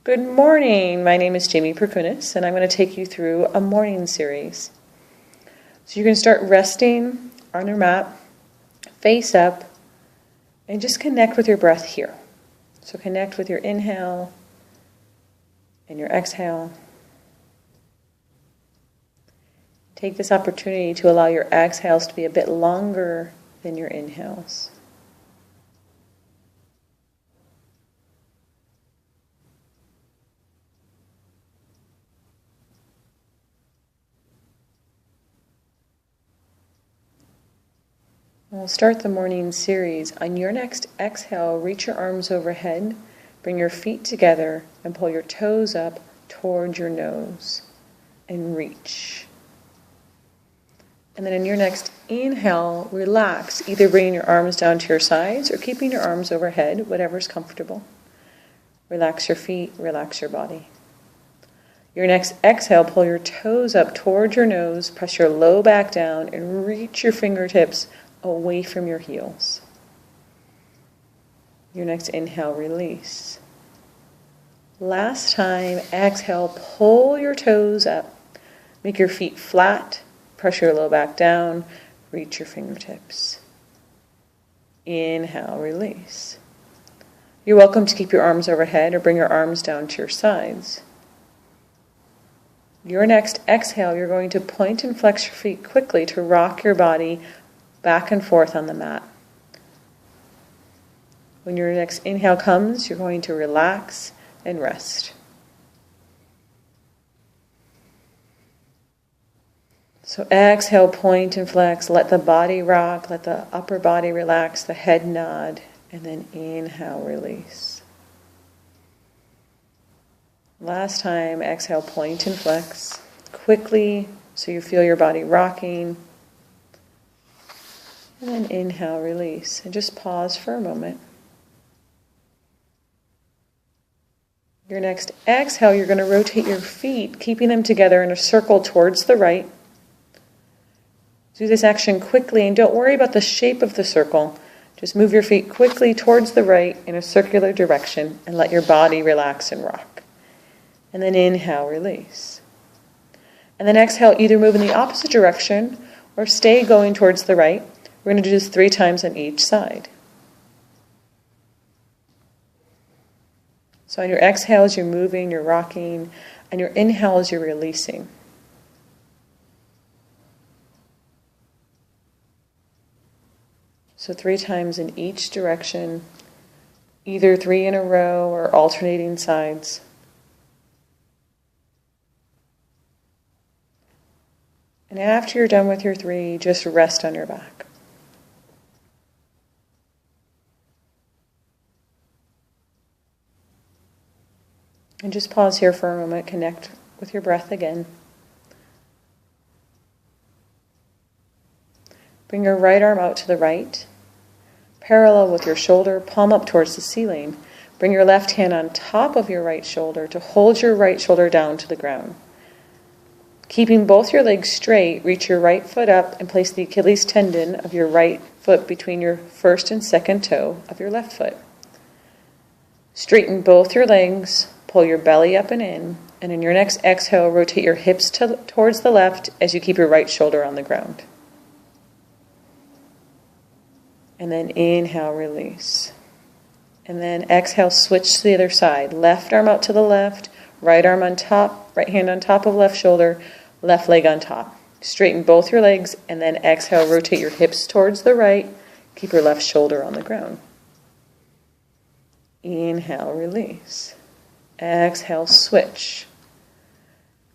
Good morning. My name is Jamie Perkunis, and I'm going to take you through a morning series. So you can start resting on your mat, face up, and just connect with your breath here. So connect with your inhale and your exhale. Take this opportunity to allow your exhales to be a bit longer than your inhales. We'll start the morning series. On your next exhale, reach your arms overhead, bring your feet together, and pull your toes up towards your nose, and reach. And then in your next inhale, relax, either bringing your arms down to your sides or keeping your arms overhead, whatever's comfortable. Relax your feet, relax your body. Your next exhale, pull your toes up towards your nose, press your low back down, and reach your fingertips away from your heels. Your next inhale, release. Last time, exhale, pull your toes up. Make your feet flat, press your low back down, reach your fingertips. Inhale, release. You're welcome to keep your arms overhead or bring your arms down to your sides. Your next exhale, you're going to point and flex your feet quickly to rock your body back and forth on the mat. When your next inhale comes, you're going to relax and rest. So exhale, point and flex, let the body rock, let the upper body relax, the head nod, and then inhale, release. Last time, exhale, point and flex quickly so you feel your body rocking. And then inhale, release. And just pause for a moment. Your next exhale, you're going to rotate your feet, keeping them together in a circle towards the right. Do this action quickly and don't worry about the shape of the circle. Just move your feet quickly towards the right in a circular direction and let your body relax and rock. And then inhale, release. And then exhale, either move in the opposite direction or stay going towards the right. We're going to do this 3 times on each side. So on your exhales, you're moving, you're rocking. On your inhales, you're releasing. So 3 times in each direction, either 3 in a row or alternating sides. And after you're done with your 3, just rest on your back. And just pause here for a moment, connect with your breath again. Bring your right arm out to the right, parallel with your shoulder, palm up towards the ceiling. Bring your left hand on top of your right shoulder to hold your right shoulder down to the ground. Keeping both your legs straight, reach your right foot up and place the Achilles tendon of your right foot between your first and second toe of your left foot. Straighten both your legs, pull your belly up and in your next exhale, rotate your hips towards the left as you keep your right shoulder on the ground. And then inhale, release. And then exhale, switch to the other side. Left arm out to the left, right arm on top, right hand on top of left shoulder, left leg on top. Straighten both your legs and then exhale, rotate your hips towards the right. Keep your left shoulder on the ground. Inhale, release. Exhale, switch.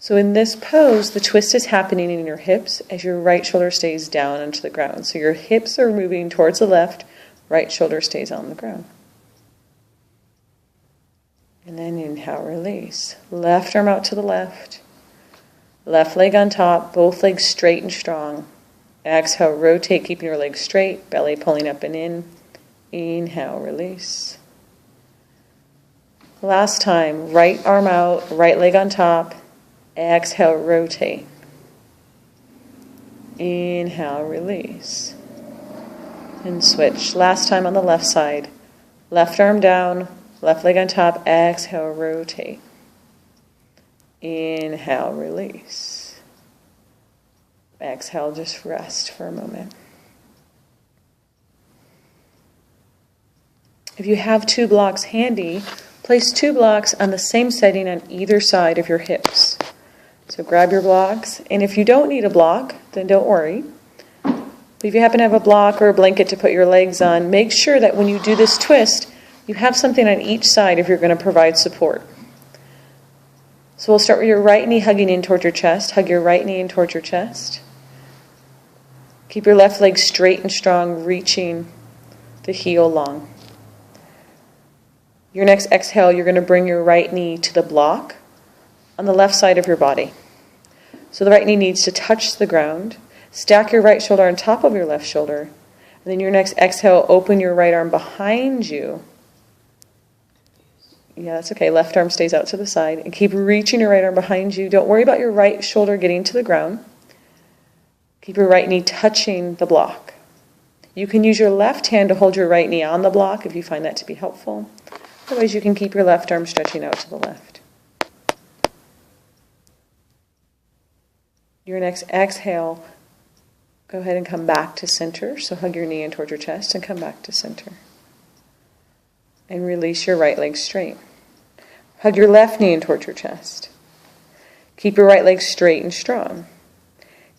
So in this pose, the twist is happening in your hips as your right shoulder stays down onto the ground. So your hips are moving towards the left, right shoulder stays on the ground. And then inhale, release. Left arm out to the left, left leg on top, both legs straight and strong. Exhale, rotate, keeping your legs straight, belly pulling up and in. Inhale, release. Last time, right arm out, right leg on top. Exhale, rotate. Inhale, release. And switch. Last time on the left side. Left arm down, Left leg on top, exhale, rotate. Inhale, release. Exhale, just rest for a moment. If you have 2 blocks handy, place 2 blocks on the same setting on either side of your hips. So grab your blocks, and if you don't need a block, then don't worry. But if you happen to have a block or a blanket to put your legs on, make sure that when you do this twist, you have something on each side if you're going to provide support. So we'll start with your right knee hugging in towards your chest. Hug your right knee in towards your chest. Keep your left leg straight and strong, reaching the heel long. Your next exhale, you're going to bring your right knee to the block on the left side of your body. So the right knee needs to touch the ground. Stack your right shoulder on top of your left shoulder. And then your next exhale, open your right arm behind you. Yeah, that's okay. Left arm stays out to the side. And keep reaching your right arm behind you. Don't worry about your right shoulder getting to the ground. Keep your right knee touching the block. You can use your left hand to hold your right knee on the block if you find that to be helpful. Otherwise, you can keep your left arm stretching out to the left. Your next exhale, go ahead and come back to center. So hug your knee in towards your chest and come back to center. And release your right leg straight. Hug your left knee in towards your chest. Keep your right leg straight and strong.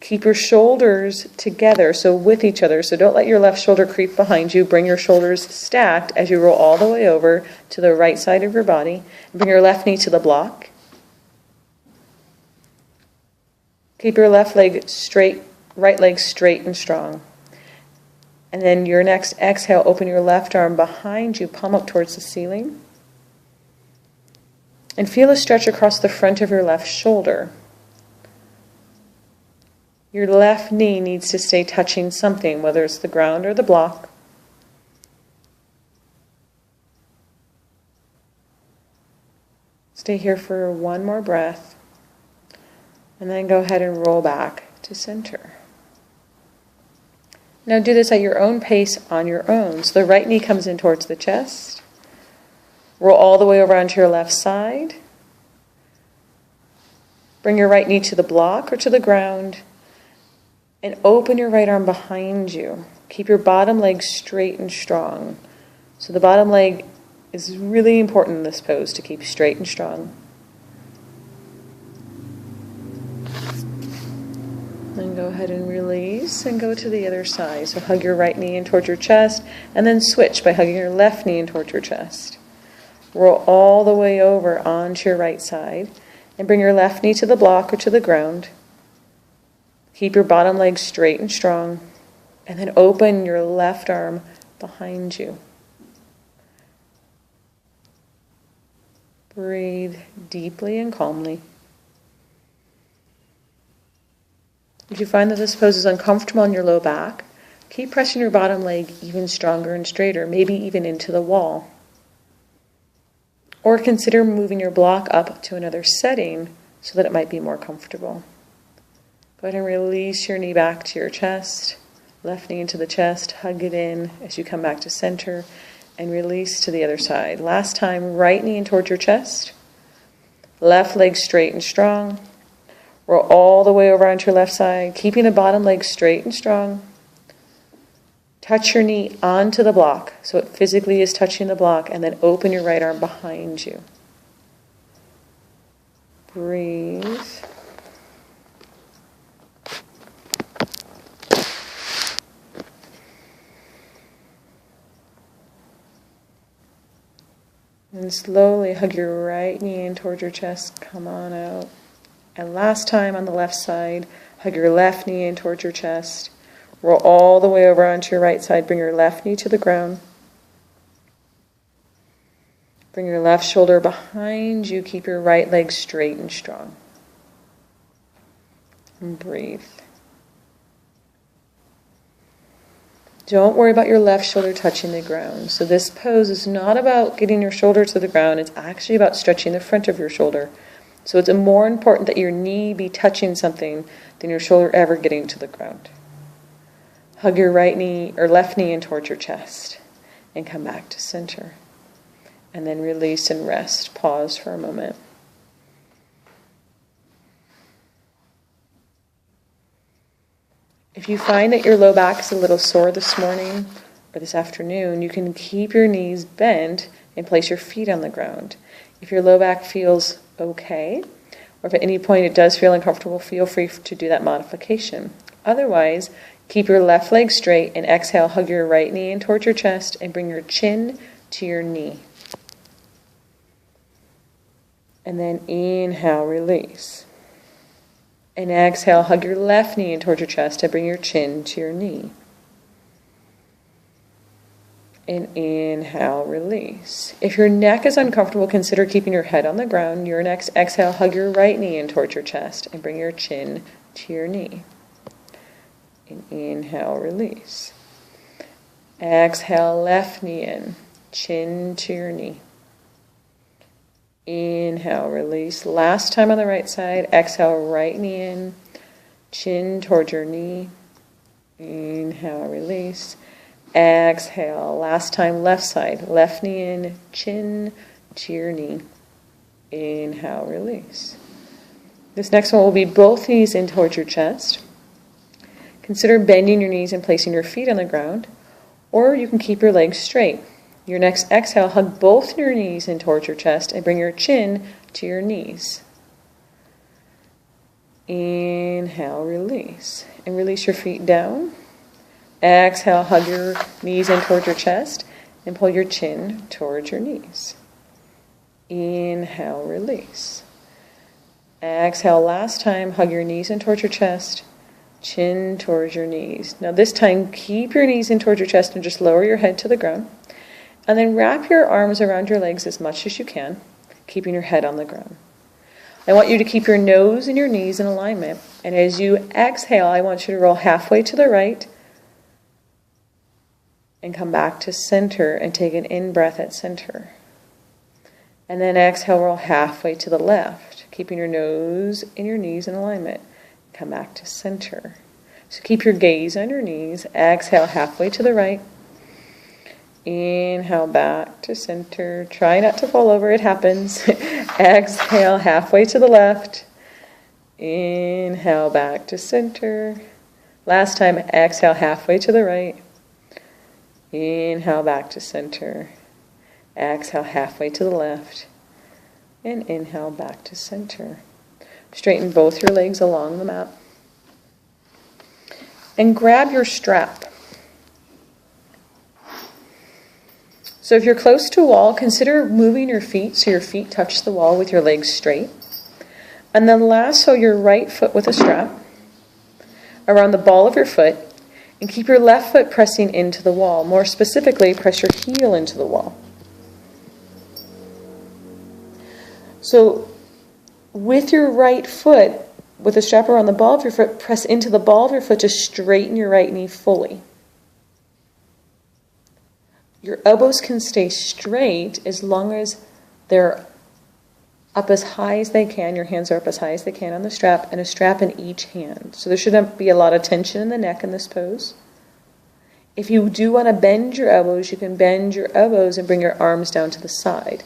Keep your shoulders together, so with each other. So don't let your left shoulder creep behind you. Bring your shoulders stacked as you roll all the way over to the right side of your body. And bring your left knee to the block. Keep your left leg straight, right leg straight and strong. And then your next exhale, open your left arm behind you, palm up towards the ceiling. And feel a stretch across the front of your left shoulder. Your left knee needs to stay touching something, whether it's the ground or the block. Stay here for one more breath. And then go ahead and roll back to center. Now do this at your own pace on your own. So the right knee comes in towards the chest. Roll all the way over onto your left side. Bring your right knee to the block or to the ground. And open your right arm behind you. Keep your bottom leg straight and strong. So the bottom leg is really important in this pose to keep straight and strong. Then go ahead and release and go to the other side. So hug your right knee in towards your chest and then switch by hugging your left knee in towards your chest. Roll all the way over onto your right side and bring your left knee to the block or to the ground. Keep your bottom leg straight and strong, and then open your left arm behind you. Breathe deeply and calmly. If you find that this pose is uncomfortable in your low back, keep pressing your bottom leg even stronger and straighter, maybe even into the wall. Or consider moving your block up to another setting so that it might be more comfortable. Go ahead and release your knee back to your chest, left knee into the chest, hug it in as you come back to center, and release to the other side. Last time, right knee in towards your chest, left leg straight and strong. Roll all the way over onto your left side, keeping the bottom leg straight and strong. Touch your knee onto the block, so it physically is touching the block, and then open your right arm behind you. Breathe. And slowly hug your right knee in towards your chest. Come on out. And last time on the left side, hug your left knee in towards your chest. Roll all the way over onto your right side. Bring your left knee to the ground. Bring your left shoulder behind you. Keep your right leg straight and strong. And breathe. Don't worry about your left shoulder touching the ground. So this pose is not about getting your shoulder to the ground. It's actually about stretching the front of your shoulder. So it's more important that your knee be touching something than your shoulder ever getting to the ground. Hug your right knee or left knee in towards your chest and come back to center. And then release and rest. Pause for a moment. If you find that your low back is a little sore this morning or this afternoon, you can keep your knees bent and place your feet on the ground. If your low back feels okay, or if at any point it does feel uncomfortable, feel free to do that modification. Otherwise, keep your left leg straight and exhale, hug your right knee in towards your chest and bring your chin to your knee. And then inhale, release. And exhale, hug your left knee in towards your chest and bring your chin to your knee. And inhale, release. If your neck is uncomfortable, consider keeping your head on the ground. Your next exhale, hug your right knee in towards your chest and bring your chin to your knee. And inhale, release. Exhale, left knee in, chin to your knee. Inhale, release. Last time on the right side. Exhale, right knee in, chin towards your knee. Inhale, release. Exhale. Last time, left side. Left knee in, chin to your knee. Inhale, release. This next one will be both knees in towards your chest. Consider bending your knees and placing your feet on the ground, or you can keep your legs straight. Your next exhale, hug both your knees in towards your chest and bring your chin to your knees. Inhale, release. And release your feet down. Exhale, hug your knees in towards your chest and pull your chin towards your knees. Inhale, release. Exhale, last time, hug your knees in towards your chest, chin towards your knees. Now this time, keep your knees in towards your chest and just lower your head to the ground. And then wrap your arms around your legs as much as you can, keeping your head on the ground. I want you to keep your nose and your knees in alignment. And as you exhale, I want you to roll halfway to the right and come back to center and take an in-breath at center. And then exhale, roll halfway to the left, keeping your nose and your knees in alignment. Come back to center. So keep your gaze on your knees. Exhale, halfway to the right. Inhale, back to center. Try not to fall over, it happens. Exhale, halfway to the left. Inhale, back to center. Last time, exhale, halfway to the right. Inhale, back to center. Exhale, halfway to the left. And inhale, back to center. Straighten both your legs along the mat. And grab your strap. So if you're close to a wall, consider moving your feet so your feet touch the wall with your legs straight. And then lasso your right foot with a strap around the ball of your foot and keep your left foot pressing into the wall. More specifically, press your heel into the wall. So with your right foot, with the strap around the ball of your foot, press into the ball of your foot to straighten your right knee fully. Your elbows can stay straight as long as they're up as high as they can. Your hands are up as high as they can on the strap, and a strap in each hand. So there shouldn't be a lot of tension in the neck in this pose. If you do want to bend your elbows, you can bend your elbows and bring your arms down to the side.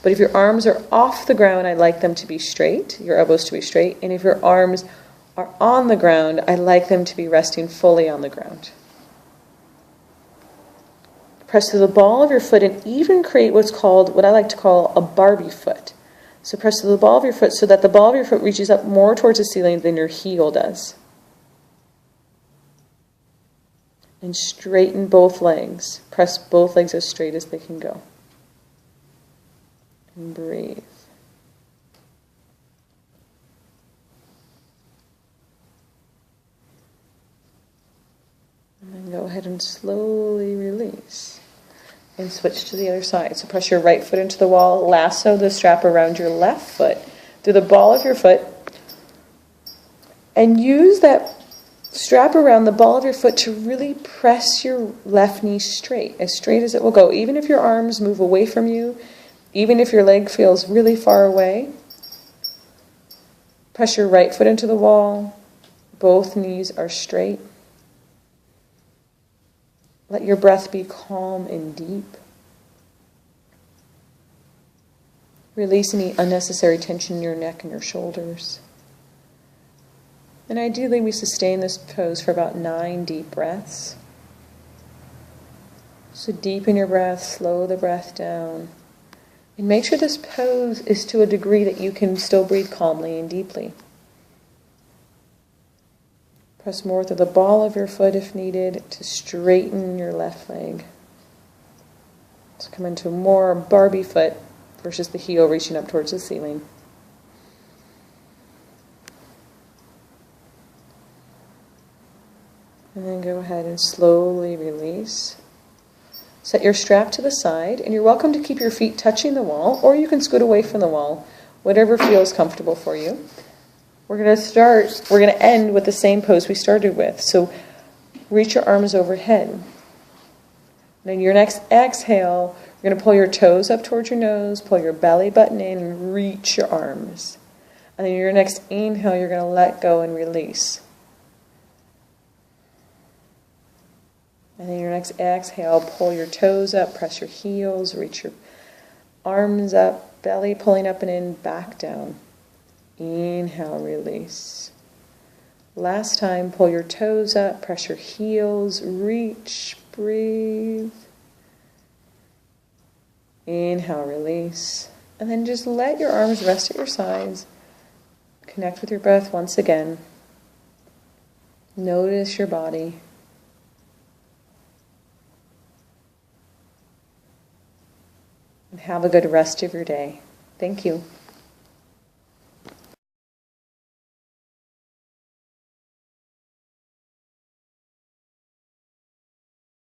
But if your arms are off the ground, I'd like them to be straight, your elbows to be straight. And if your arms are on the ground, I'd like them to be resting fully on the ground. Press to the ball of your foot and even create what I like to call a Barbie foot. So press to the ball of your foot so that the ball of your foot reaches up more towards the ceiling than your heel does. And straighten both legs. Press both legs as straight as they can go. And breathe. And then go ahead and slowly release. And switch to the other side. So press your right foot into the wall, lasso the strap around your left foot through the ball of your foot, and use that strap around the ball of your foot to really press your left knee straight as it will go. Even if your arms move away from you, even if your leg feels really far away, press your right foot into the wall. Both knees are straight. Let your breath be calm and deep. Release any unnecessary tension in your neck and your shoulders. And ideally we sustain this pose for about 9 deep breaths. So deepen your breath, slow the breath down. And make sure this pose is to a degree that you can still breathe calmly and deeply. Press more through the ball of your foot if needed to straighten your left leg. So come into more Barbie foot versus the heel reaching up towards the ceiling. And then go ahead and slowly release. Set your strap to the side, and you're welcome to keep your feet touching the wall, or you can scoot away from the wall, whatever feels comfortable for you. We're going to end with the same pose we started with. So reach your arms overhead. Then your next exhale, you're going to pull your toes up towards your nose, pull your belly button in, and reach your arms. And then your next inhale, you're going to let go and release. And then your next exhale, pull your toes up, press your heels, reach your arms up, belly pulling up and in, back down. Inhale, release. Last time, pull your toes up, press your heels, reach, breathe. Inhale, release. And then just let your arms rest at your sides. Connect with your breath once again. Notice your body. And have a good rest of your day. Thank you.